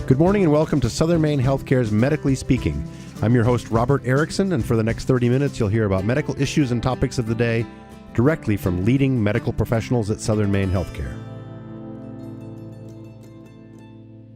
Good morning and welcome to Southern Maine Healthcare's Medically Speaking. I'm your host, Robert Erickson, and for the next 30 minutes, you'll hear about medical issues and topics of the day directly from leading medical professionals at Southern Maine Healthcare.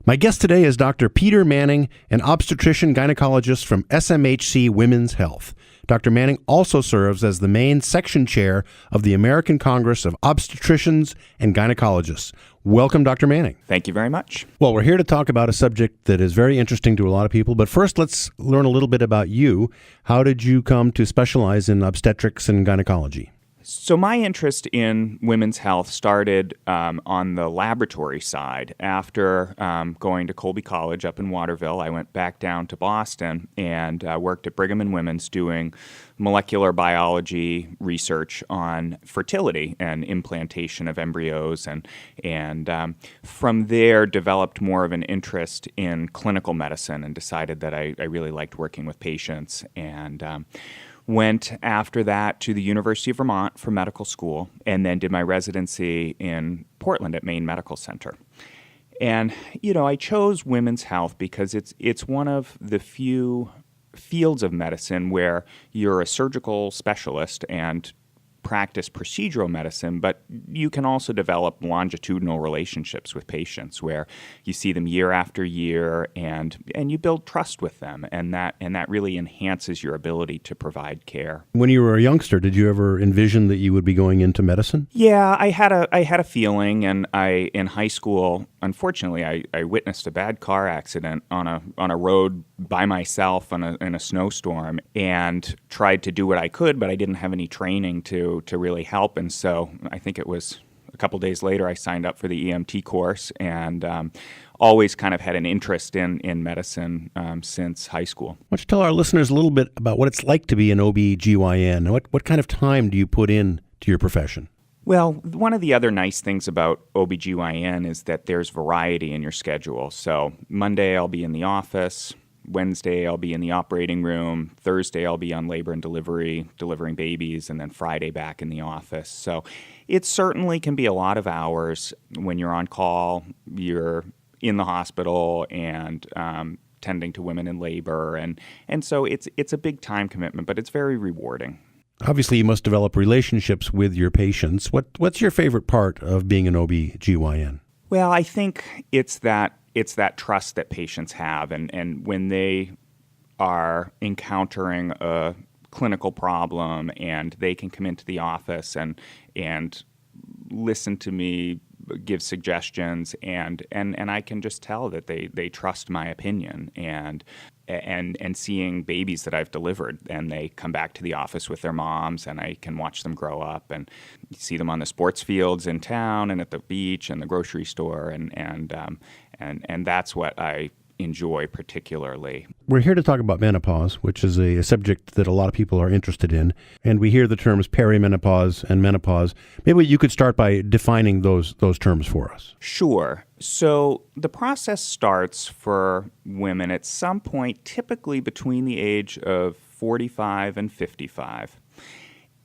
My guest today is Dr. Peter Manning, an obstetrician gynecologist from SMHC Women's Health. Dr. Manning also serves as the Maine Section Chair of the American Congress of Obstetricians and Gynecologists. Welcome, Dr. Manning. Thank you very much. Well, we're here to talk about a subject that is very interesting to a lot of people, but first let's learn a little bit about you. How did you come to specialize in obstetrics and gynecology? So my interest in women's health started on the laboratory side. After going to Colby College up in Waterville, I went back down to Boston and worked at Brigham and Women's doing molecular biology research on fertility and implantation of embryos, and from there developed more of an interest in clinical medicine and decided that I really liked working with patients, and went after that to the University of Vermont for medical school, and then did my residency in Portland at Maine Medical Center. And, I chose women's health because it's one of the few fields of medicine where you're a surgical specialist and practice procedural medicine, but you can also develop longitudinal relationships with patients where you see them year after year and you build trust with them, and that really enhances your ability to provide care. When you were a youngster, did you ever envision that you would be going into medicine? Yeah, I had a feeling, and in high school, unfortunately, I witnessed a bad car accident on a road by myself in a snowstorm, and tried to do what I could, but I didn't have any training to really help. And so I think it was a couple days later I signed up for the EMT course, and always kind of had an interest in medicine since high school. Why don't you tell our listeners a little bit about what it's like to be an OBGYN? What kind of time do you put in to your profession? Well, one of the other nice things about OBGYN is that there's variety in your schedule. So Monday I'll be in the office, Wednesday I'll be in the operating room, Thursday I'll be on labor and delivery, delivering babies, and then Friday back in the office. So it certainly can be a lot of hours when you're on call, you're in the hospital and tending to women in labor. And so it's a big time commitment, but it's very rewarding. Obviously, you must develop relationships with your patients. What's your favorite part of being an OBGYN? Well, I think it's that trust that patients have, and when they are encountering a clinical problem and they can come into the office and listen to me, give suggestions, and I can just tell that they trust my opinion, and seeing babies that I've delivered, and they come back to the office with their moms, and I can watch them grow up and see them on the sports fields in town and at the beach and the grocery store, and that's what I enjoy particularly. We're here to talk about menopause, which is a subject that a lot of people are interested in, and we hear the terms peri-menopause and menopause. Maybe you could start by defining those terms for us. Sure. So the process starts for women at some point, typically between the age of 45 and 55.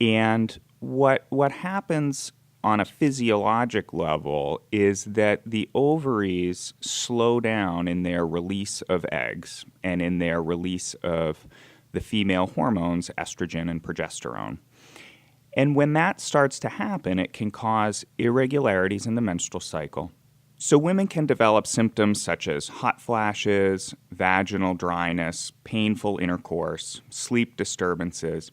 And what happens on a physiologic level is that the ovaries slow down in their release of eggs and in their release of the female hormones, estrogen and progesterone. And when that starts to happen, it can cause irregularities in the menstrual cycle. So women can develop symptoms such as hot flashes, vaginal dryness, painful intercourse, sleep disturbances.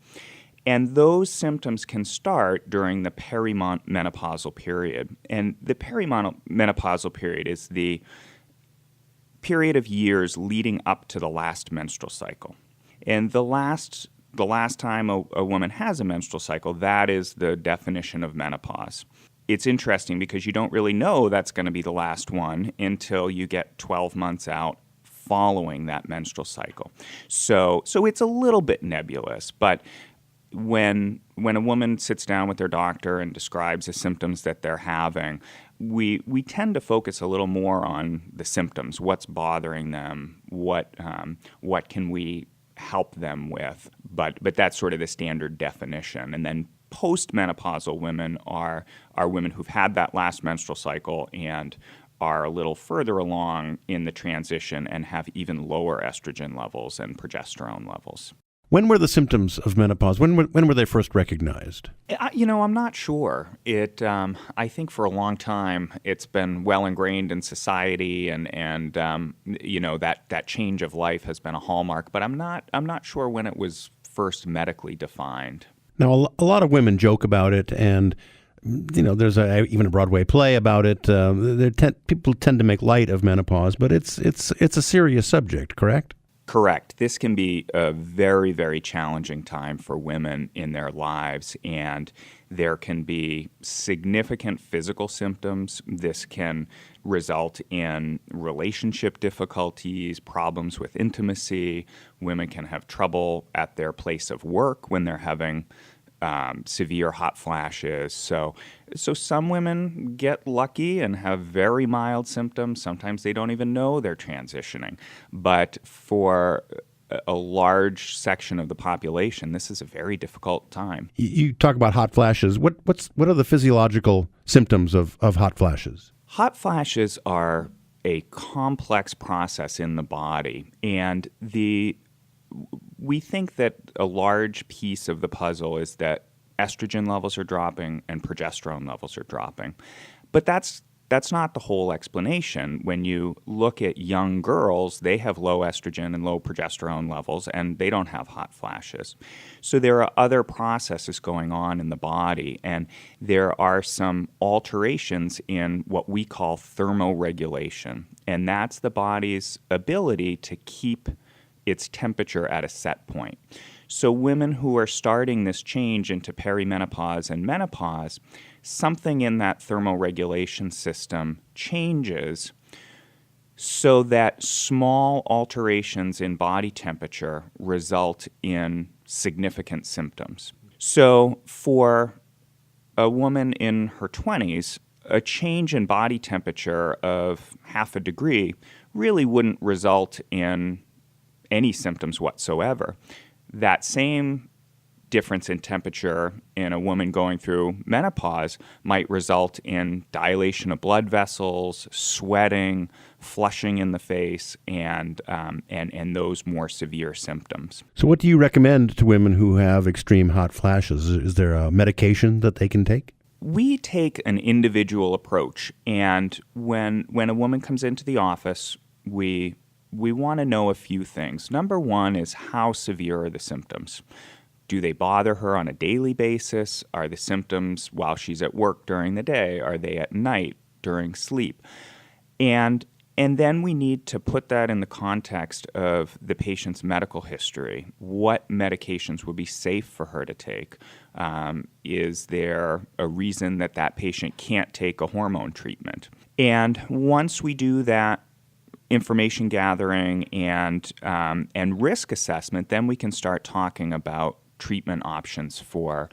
And those symptoms can start during the peri-menopausal period. And the peri-menopausal period is the period of years leading up to the last menstrual cycle. And the last time a woman has a menstrual cycle, that is the definition of menopause. It's interesting because you don't really know that's going to be the last one until you get 12 months out following that menstrual cycle. So it's a little bit nebulous, but when a woman sits down with their doctor and describes the symptoms that they're having, we tend to focus a little more on the symptoms, what's bothering them, what can we help them with, but that's sort of the standard definition. And then postmenopausal women are women who've had that last menstrual cycle and are a little further along in the transition and have even lower estrogen levels and progesterone levels. When were the symptoms of menopause? When were they first recognized? I'm not sure. I think for a long time it's been well ingrained in society, and that change of life has been a hallmark. But I'm not sure when it was first medically defined. Now, a lot of women joke about it, and there's even a Broadway play about it. People tend to make light of menopause, but it's a serious subject, correct? Correct. This can be a very, very challenging time for women in their lives, and there can be significant physical symptoms. This can result in relationship difficulties, problems with intimacy. Women can have trouble at their place of work when they're having severe hot flashes. So some women get lucky and have very mild symptoms. Sometimes they don't even know they're transitioning. But for a large section of the population, this is a very difficult time. You talk about hot flashes. What are the physiological symptoms of hot flashes? Hot flashes are a complex process in the body, and we think that a large piece of the puzzle is that estrogen levels are dropping and progesterone levels are dropping. But that's not the whole explanation. When you look at young girls, they have low estrogen and low progesterone levels, and they don't have hot flashes. So there are other processes going on in the body, and there are some alterations in what we call thermoregulation, and that's the body's ability to keep its temperature at a set point. So women who are starting this change into peri-menopause and menopause, something in that thermoregulation system changes so that small alterations in body temperature result in significant symptoms. So for a woman in her 20s, a change in body temperature of 0.5 degree really wouldn't result in any symptoms whatsoever. That same difference in temperature in a woman going through menopause might result in dilation of blood vessels, sweating, flushing in the face, and those more severe symptoms. So what do you recommend to women who have extreme hot flashes? Is there a medication that they can take? We take an individual approach, and when a woman comes into the office, we want to know a few things. Number one is, how severe are the symptoms? Do they bother her on a daily basis? Are the symptoms while she's at work during the day? Are they at night during sleep? And then we need to put that in the context of the patient's medical history. What medications would be safe for her to take? Is there a reason that patient can't take a hormone treatment? And once we do that information gathering and risk assessment, then we can start talking about treatment options for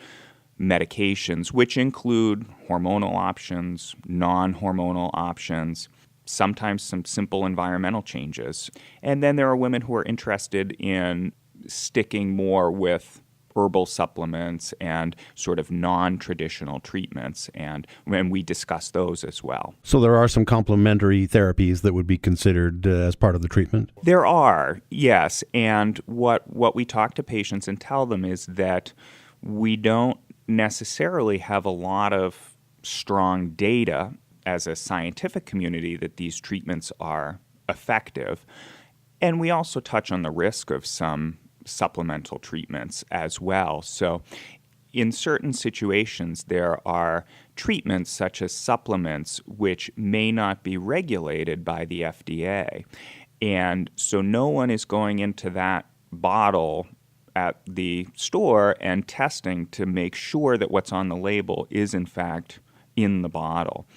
medications, which include hormonal options, non-hormonal options, sometimes some simple environmental changes. And then there are women who are interested in sticking more with herbal supplements and sort of non-traditional treatments, and when we discuss those as well. So there are some complementary therapies that would be considered as part of the treatment? There are, yes. And what we talk to patients and tell them is that we don't necessarily have a lot of strong data as a scientific community that these treatments are effective. And we also touch on the risk of some supplemental treatments as well. So in certain situations, there are treatments such as supplements which may not be regulated by the FDA. And so no one is going into that bottle at the store and testing to make sure that what's on the label is in fact in the bottle.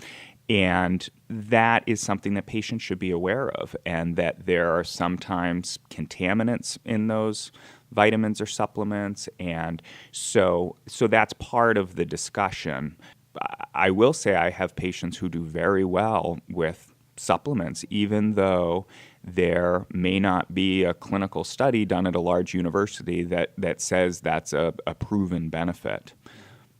And that is something that patients should be aware of, and that there are sometimes contaminants in those vitamins or supplements. And so that's part of the discussion. I will say I have patients who do very well with supplements, even though there may not be a clinical study done at a large university that says that's a proven benefit.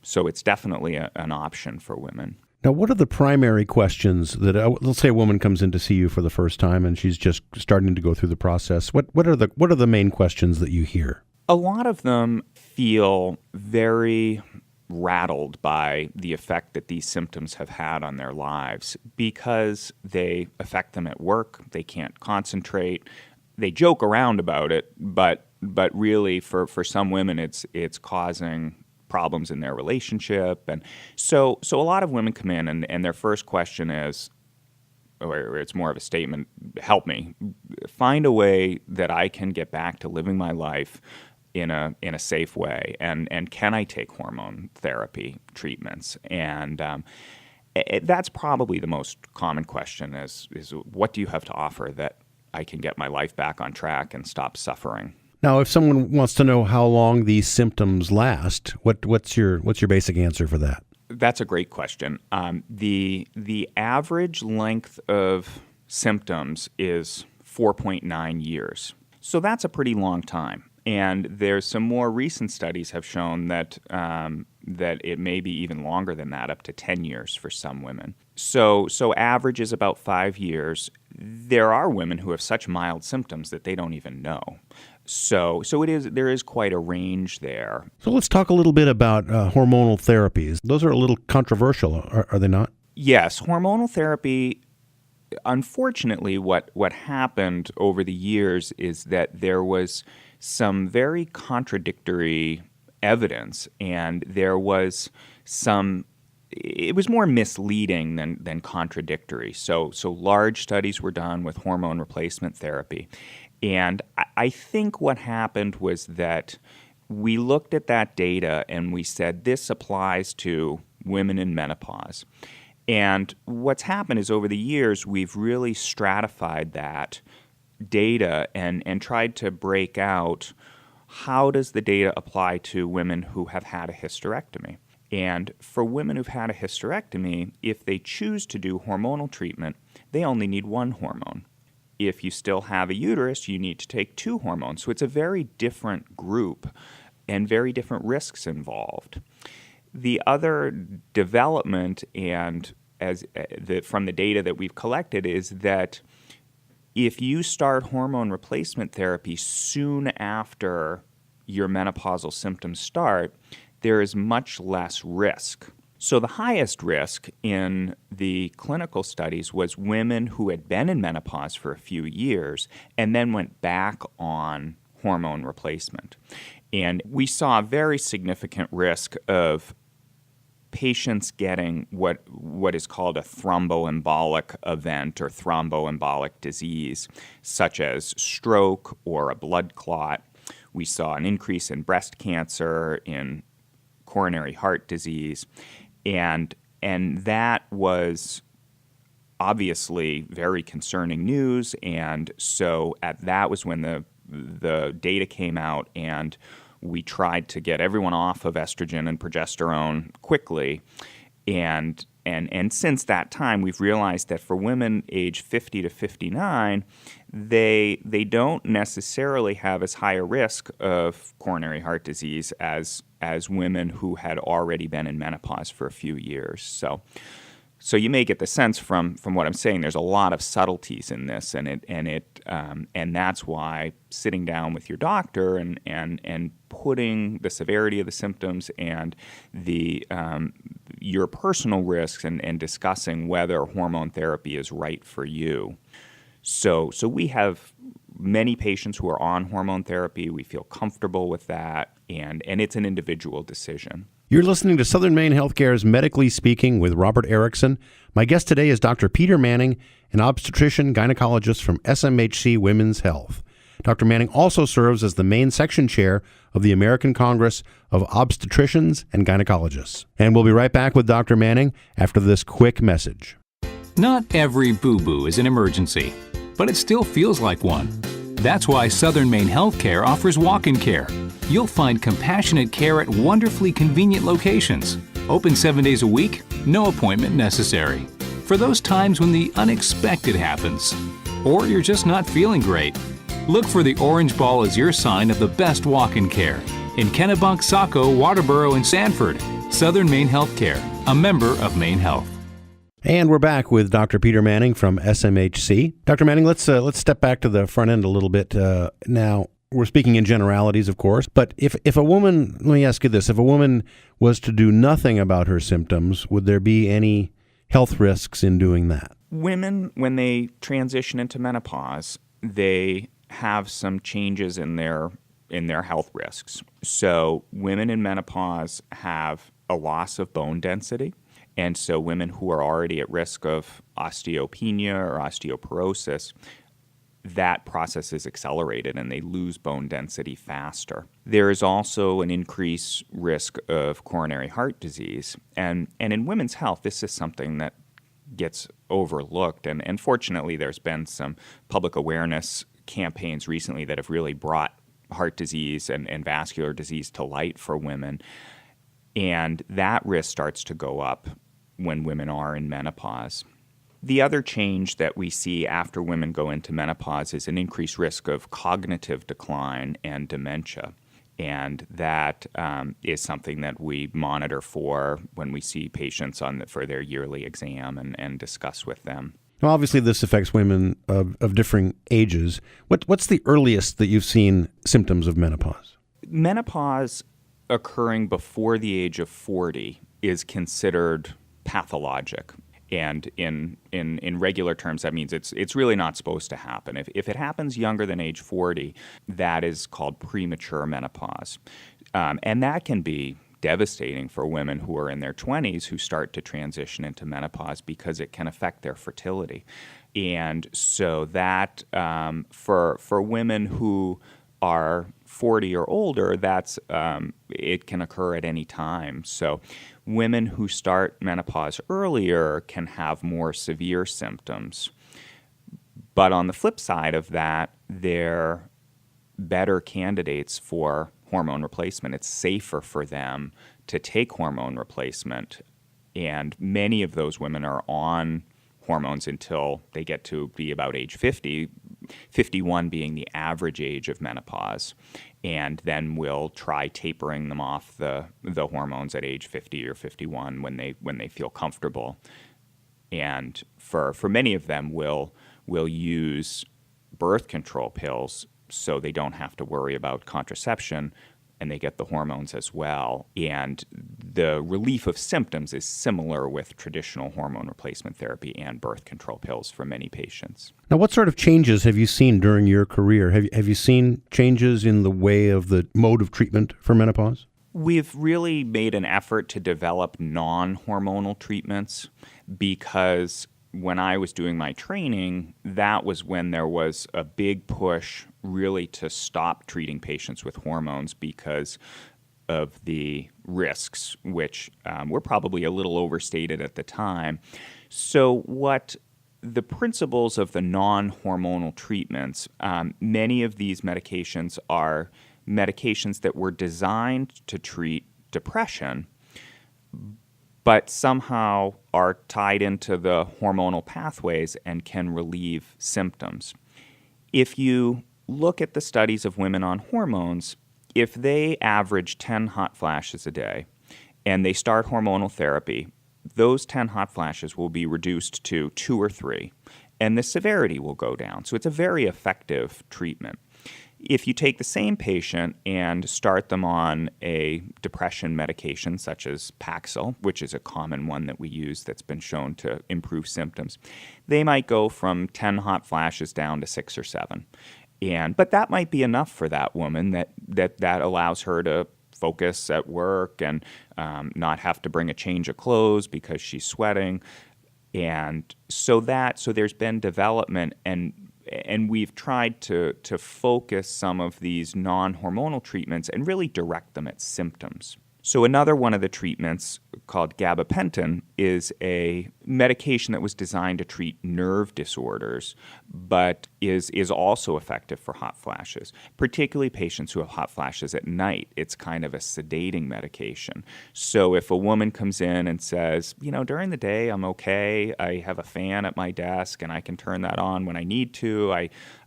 So it's definitely an option for women. Now, what are the primary questions that, let's say a woman comes in to see you for the first time and she's just starting to go through the process. What are the main questions that you hear? A lot of them feel very rattled by the effect that these symptoms have had on their lives because they affect them at work. They can't concentrate. They joke around about it, but really for some women it's causing problems in their relationship. And so a lot of women come in and their first question is, or it's more of a statement, help me. Find a way that I can get back to living my life in a safe way, and can I take hormone therapy treatments? And that's probably the most common question is what do you have to offer that I can get my life back on track and stop suffering? Now, if someone wants to know how long these symptoms last, what's your basic answer for that? That's a great question. The average length of symptoms is 4.9 years. So that's a pretty long time. And there's some more recent studies have shown that that it may be even longer than that, up to 10 years for some women. So average is about 5 years. There are women who have such mild symptoms that they don't even know. So there is quite a range there. So let's talk a little bit about hormonal therapies. Those are a little controversial, are they not? Yes, hormonal therapy. Unfortunately, what happened over the years is that there was some very contradictory evidence, and there was it was more misleading than contradictory. So large studies were done with hormone replacement therapy. And I think what happened was that we looked at that data and we said this applies to women in menopause. And what's happened is over the years, we've really stratified that data and tried to break out how does the data apply to women who have had a hysterectomy. And for women who've had a hysterectomy, if they choose to do hormonal treatment, they only need one hormone. If you still have a uterus, you need to take 2 hormones. So it's a very different group and very different risks involved. The other development and from the data that we've collected is that if you start hormone replacement therapy soon after your menopausal symptoms start, there is much less risk. So the highest risk in the clinical studies was women who had been in menopause for a few years and then went back on hormone replacement. And we saw a very significant risk of patients getting what is called a thromboembolic event or thromboembolic disease, such as stroke or a blood clot. We saw an increase in breast cancer, in coronary heart disease, and that was obviously very concerning news. And so that was when the data came out, and we tried to get everyone off of estrogen and progesterone quickly. And since that time, we've realized that for women age 50 to 59, they don't necessarily have as high a risk of coronary heart disease as women who had already been in menopause for a few years. So you may get the sense from what I'm saying. There's a lot of subtleties in this, and that's why sitting down with your doctor and putting the severity of the symptoms and your personal risks and discussing whether hormone therapy is right for you. So we have many patients who are on hormone therapy. We feel comfortable with that, and it's an individual decision. You're listening to Southern Maine Healthcare's Medically Speaking with Robert Erickson. My guest today is Dr. Peter Manning, an obstetrician gynecologist from SMHC Women's Health. Dr. Manning also serves as the Maine Section Chair of the American Congress of Obstetricians and Gynecologists. And we'll be right back with Dr. Manning after this quick message. Not every boo-boo is an emergency, but it still feels like one. That's why Southern Maine Healthcare offers walk-in care. You'll find compassionate care at wonderfully convenient locations. Open 7 days a week, no appointment necessary. For those times when the unexpected happens, or you're just not feeling great, look for the orange ball as your sign of the best walk-in care. In Kennebunk, Saco, Waterboro, and Sanford, Southern Maine Healthcare, a member of Maine Health. And we're back with Dr. Peter Manning from SMHC. Dr. Manning, let's step back to the front end a little bit now. We're speaking in generalities, of course, but if a woman, let me ask you this, if a woman was to do nothing about her symptoms, would there be any health risks in doing that? Women, when they transition into menopause, they have some changes in their health risks. So women in menopause have a loss of bone density. And so women who are already at risk of osteopenia or osteoporosis, that process is accelerated and they lose bone density faster. There is also an increased risk of coronary heart disease. And in women's health, this is something that gets overlooked. And fortunately, there's been some public awareness campaigns recently that have really brought heart disease and vascular disease to light for women. And that risk starts to go up when women are in menopause. The other change that we see after women go into menopause is an increased risk of cognitive decline and dementia. And that is something that we monitor for when we see patients for their yearly exam and discuss with them. Now, obviously, this affects women of differing ages. What's the earliest that you've seen symptoms of menopause? Menopause occurring before the age of 40 is considered pathologic. And in regular terms, that means it's really not supposed to happen. If it happens younger than age 40, that is called premature menopause. And that can be devastating for women who are in their 20s who start to transition into menopause because it can affect their fertility. And so that for women who are 40 or older, it can occur at any time. So women who start menopause earlier can have more severe symptoms. But on the flip side of that, they're better candidates for hormone replacement. It's safer for them to take hormone replacement. And many of those women are on hormones until they get to be about age 50, 51 being the average age of menopause, and then we'll try tapering them off the hormones at age 50 or 51 when they feel comfortable. And for many of them, we'll use birth control pills so they don't have to worry about contraception, and they get the hormones as well. And the relief of symptoms is similar with traditional hormone replacement therapy and birth control pills for many patients. Now, what sort of changes have you seen during your career? Have you seen changes in the way of the mode of treatment for menopause? We've really made an effort to develop non-hormonal treatments because when I was doing my training, that was when there was a big push really to stop treating patients with hormones because of the risks, which were probably a little overstated at the time. So what the principles of the non-hormonal treatments, many of these medications are medications that were designed to treat depression, but somehow are tied into the hormonal pathways and can relieve symptoms. If you look at the studies of women on hormones, if they average 10 hot flashes a day and they start hormonal therapy, those 10 hot flashes will be reduced to 2 or 3, and the severity will go down. So it's a very effective treatment. If you take the same patient and start them on a depression medication such as Paxil, which is a common one that we use that's been shown to improve symptoms, they might go from 10 hot flashes down to 6 or 7. But that might be enough for that woman that allows her to focus at work and not have to bring a change of clothes because she's sweating. And so there's been development and we've tried to focus some of these non-hormonal treatments and really direct them at symptoms. So another one of the treatments called gabapentin is a medication that was designed to treat nerve disorders, but is also effective for hot flashes, particularly patients who have hot flashes at night. It's kind of a sedating medication. So if a woman comes in and says, during the day I'm okay, I have a fan at my desk and I can turn that on when I need to,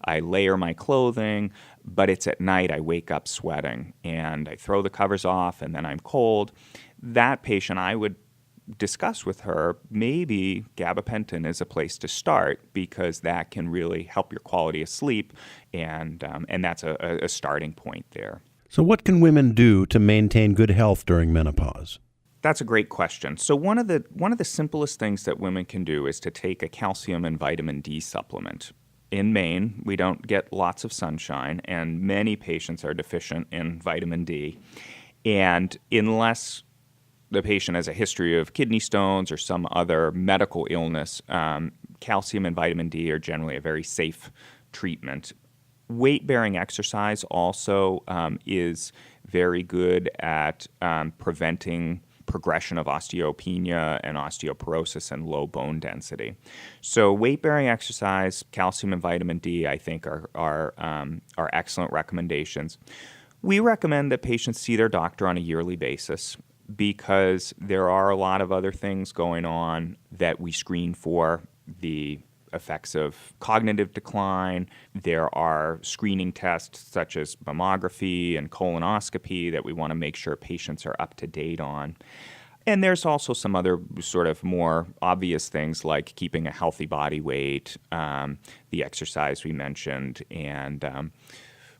I layer my clothing, but it's at night I wake up sweating and I throw the covers off and then I'm cold, that patient I would discuss with her, maybe gabapentin is a place to start because that can really help your quality of sleep, and that's a starting point there. So what can women do to maintain good health during menopause? That's a great question. So one of the simplest things that women can do is to take a calcium and vitamin D supplement. In Maine, we don't get lots of sunshine, and many patients are deficient in vitamin D. And unless the patient has a history of kidney stones or some other medical illness, calcium and vitamin D are generally a very safe treatment. Weight-bearing exercise also is very good at preventing progression of osteopenia and osteoporosis and low bone density. So weight-bearing exercise, calcium and vitamin D, I think are excellent recommendations. We recommend that patients see their doctor on a yearly basis because there are a lot of other things going on that we screen for. The effects of cognitive decline. There are screening tests such as mammography and colonoscopy that we want to make sure patients are up to date on. And there's also some other sort of more obvious things like keeping a healthy body weight, the exercise we mentioned, and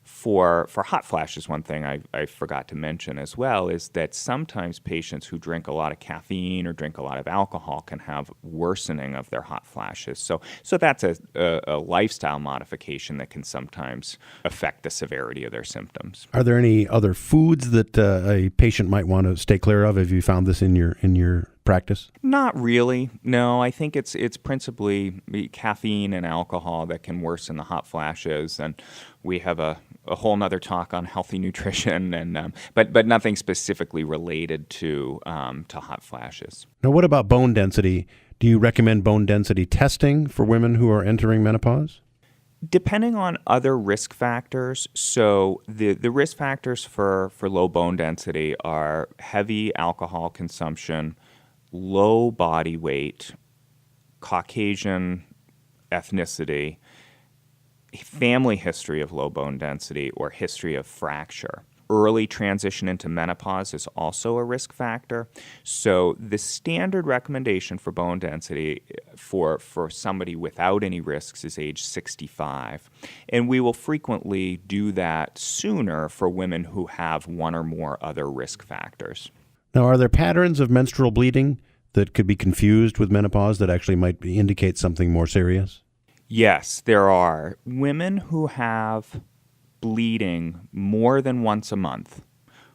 for hot flashes, one thing I forgot to mention as well is that sometimes patients who drink a lot of caffeine or drink a lot of alcohol can have worsening of their hot flashes. So that's a lifestyle modification that can sometimes affect the severity of their symptoms. Are there any other foods that a patient might want to stay clear of? Have you found this in your practice? Not really. No, I think it's principally caffeine and alcohol that can worsen the hot flashes, and we have a whole nother talk on healthy nutrition, and but nothing specifically related to hot flashes. Now, what about bone density? Do you recommend bone density testing for women who are entering menopause? Depending on other risk factors, so the risk factors for low bone density are heavy alcohol consumption, low body weight, Caucasian ethnicity, family history of low bone density, or history of fracture. Early transition into menopause is also a risk factor. So the standard recommendation for bone density for somebody without any risks is age 65. And we will frequently do that sooner for women who have one or more other risk factors. Now, are there patterns of menstrual bleeding that could be confused with menopause that actually might indicate something more serious? Yes, there are. Women who have bleeding more than once a month,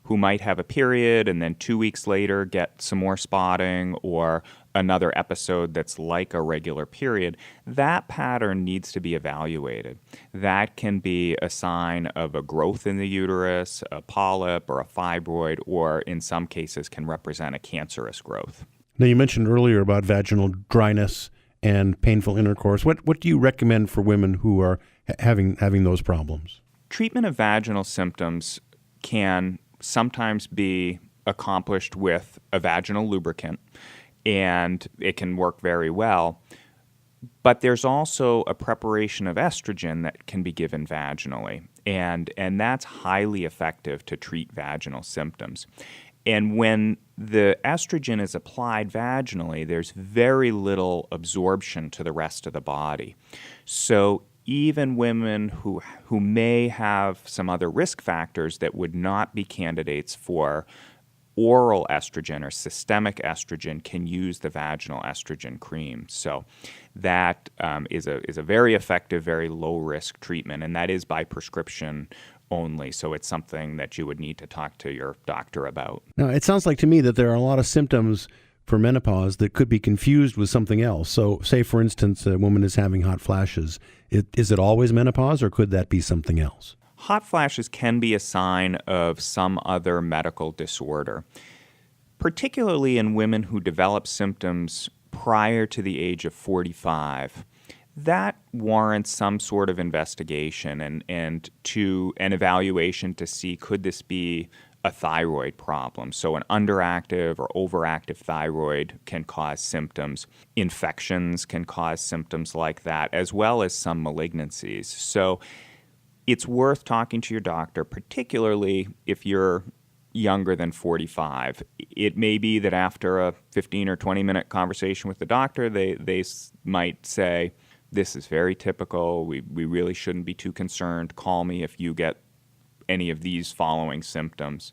who might have a period and then 2 weeks later get some more spotting or another episode that's like a regular period, that pattern needs to be evaluated. That can be a sign of a growth in the uterus, a polyp, or a fibroid, or in some cases can represent a cancerous growth. Now, you mentioned earlier about vaginal dryness and painful intercourse. What do you recommend for women who are having those problems? Treatment of vaginal symptoms can sometimes be accomplished with a vaginal lubricant, and it can work very well. But there's also a preparation of estrogen that can be given vaginally, and that's highly effective to treat vaginal symptoms. And when the estrogen is applied vaginally, there's very little absorption to the rest of the body. So even women who may have some other risk factors that would not be candidates for oral estrogen or systemic estrogen can use the vaginal estrogen cream. So that is a very effective, very low-risk treatment, and that is by prescription only. So it's something that you would need to talk to your doctor about. Now, it sounds like to me that there are a lot of symptoms for menopause that could be confused with something else. So say, for instance, a woman is having hot flashes. Is it always menopause, or could that be something else? Hot flashes can be a sign of some other medical disorder, particularly in women who develop symptoms prior to the age of 45. That warrants some sort of investigation and an evaluation to see, could this be a thyroid problem? So an underactive or overactive thyroid can cause symptoms. Infections can cause symptoms like that, as well as some malignancies. So it's worth talking to your doctor, particularly if you're younger than 45. It may be that after a 15 or 20-minute conversation with the doctor, they might say, this is very typical. We really shouldn't be too concerned. Call me if you get any of these following symptoms.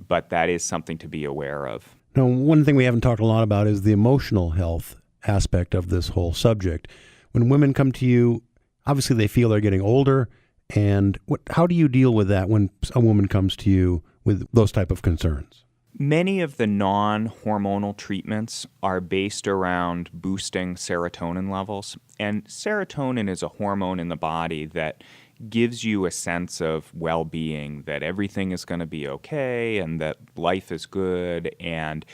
But that is something to be aware of. Now, one thing we haven't talked a lot about is the emotional health aspect of this whole subject. When women come to you, obviously they feel they're getting older. And how do you deal with that when a woman comes to you with those type of concerns? Many of the non-hormonal treatments are based around boosting serotonin levels. And serotonin is a hormone in the body that gives you a sense of well-being, that everything is going to be okay and that life is good. And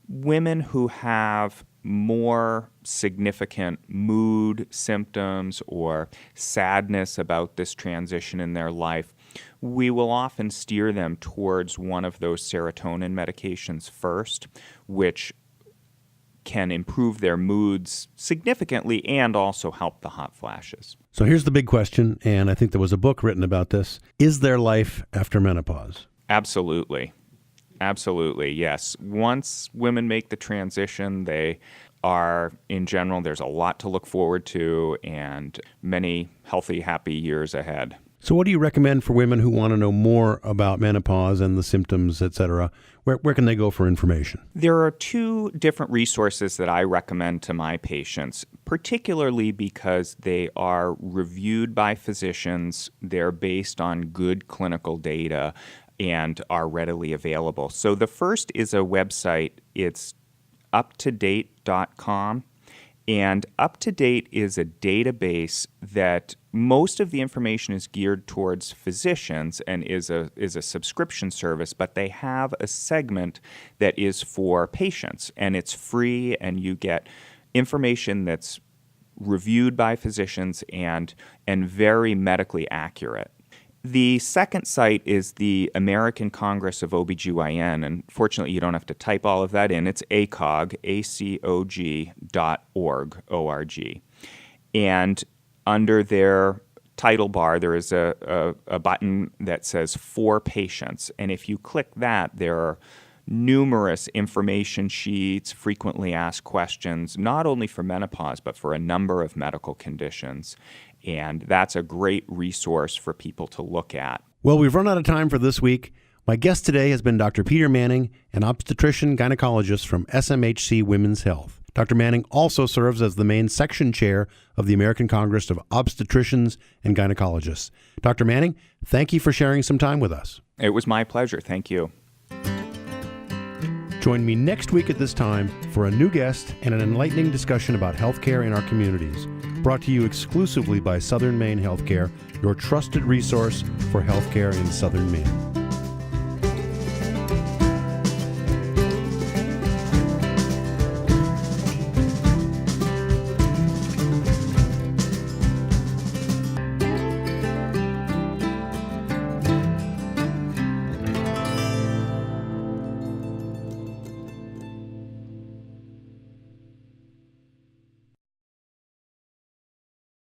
women who have more significant mood symptoms or sadness about this transition in their life, we will often steer them towards one of those serotonin medications first, which can improve their moods significantly and also help the hot flashes. So here's the big question, and I think there was a book written about this. Is there life after menopause? Absolutely. Absolutely, yes. Once women make the transition, they are, in general, there's a lot to look forward to and many healthy, happy years ahead. So what do you recommend for women who want to know more about menopause and the symptoms, et cetera? Where can they go for information? There are two different resources that I recommend to my patients, particularly because they are reviewed by physicians, they're based on good clinical data, and are readily available. So the first is a website. It's uptodate.com. And UpToDate is a database that most of the information is geared towards physicians and is a subscription service, but they have a segment that is for patients, and it's free, and you get information that's reviewed by physicians and very medically accurate. The second site is the American Congress of OBGYN, and fortunately you don't have to type all of that in. It's ACOG, ACOG.org, O-R-G. And under their title bar, there is a button that says For Patients. And if you click that, there are numerous information sheets, frequently asked questions, not only for menopause, but for a number of medical conditions. And that's a great resource for people to look at. Well, we've run out of time for this week. My guest today has been Dr. Peter Manning, an obstetrician gynecologist from SMHC Women's Health. Dr. Manning also serves as the Maine Section Chair of the American Congress of Obstetricians and Gynecologists. Dr. Manning, thank you for sharing some time with us. It was my pleasure. Thank you. Join me next week at this time for a new guest and an enlightening discussion about healthcare in our communities. Brought to you exclusively by Southern Maine Healthcare, your trusted resource for healthcare in Southern Maine.